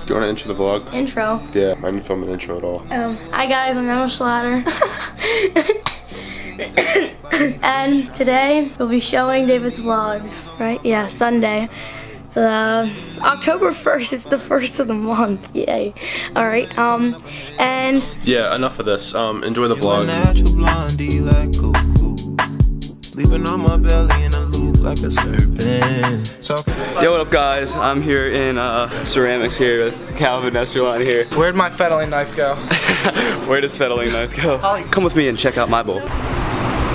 Do you want to intro the vlog? Intro. Yeah, I didn't film an intro at all. Hi guys, I'm Schlotter. And today we'll be showing David's vlogs, right? Yeah, Sunday. October 1st, it's the first of the month. Yay. Alright, and yeah, enough of this. Enjoy the vlog. Sleeping on my belly in a loop like a serpent. Yo, what up guys? I'm here in ceramics here with Calvin Esterline here. Where'd my fettling knife go? Where does fettling knife go? Come with me and check out my bowl.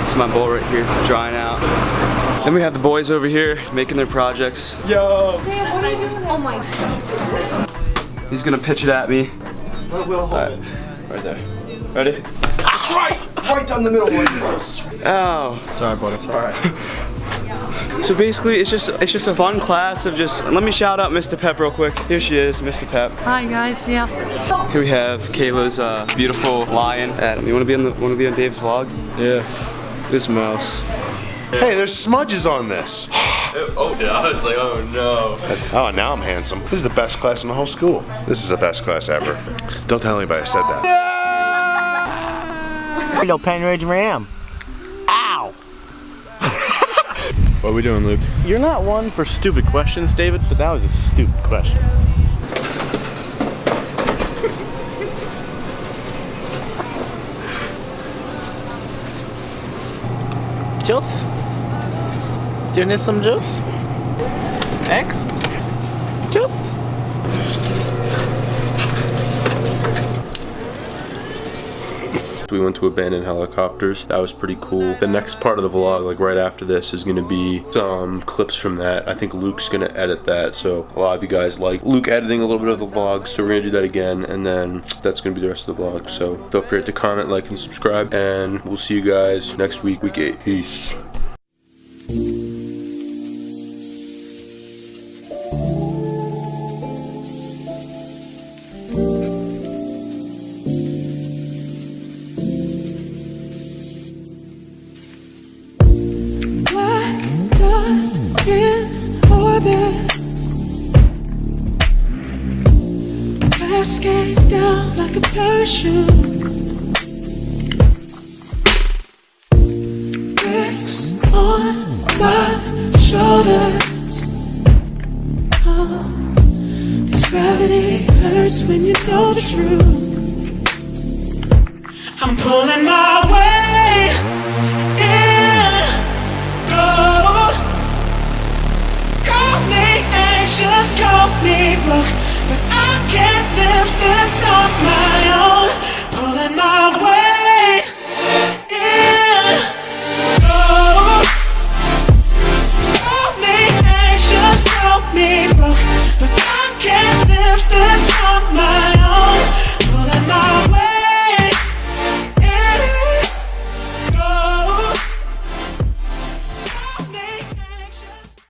It's my bowl right here, drying out. Then we have the boys over here making their projects. Yo! Dad, what are you doing? Oh my God. He's gonna pitch it at me. Alright, right there. Ready? Right down the middle. Oh. Sorry, buddy. It's alright. So basically, it's just a fun class of just. Let me shout out Mr. Pep real quick. Here she is, Mr. Pep. Hi guys, yeah. Here we have Kayla's beautiful lion. Adam, you wanna be on Dave's vlog? Yeah. This mouse. Hey, there's smudges on this. Oh yeah, I was like, oh no. Oh, now I'm handsome. This is the best class in the whole school. This is the best class ever. Don't tell anybody I said that. No pen rage ram. Ow! What are we doing, Luke? You're not one for stupid questions, David, but that was a stupid question. Juice? Do you need some juice? Eggs? Juice? We went to abandoned helicopters. That was pretty cool. The next part of the vlog, like right after this, is gonna be some clips from that. I think Luke's gonna edit that, so a lot of you guys like Luke editing a little bit of the vlog, so we're gonna do that again, and then that's gonna be the rest of the vlog. So don't forget to comment, like, and subscribe, and we'll see you guys next week, week 8. Peace. In orbit, cascades down like a parachute. Bricks on my shoulders. Oh, this gravity hurts when you know the truth. I'm pulling my way in. Go. Just call me, look.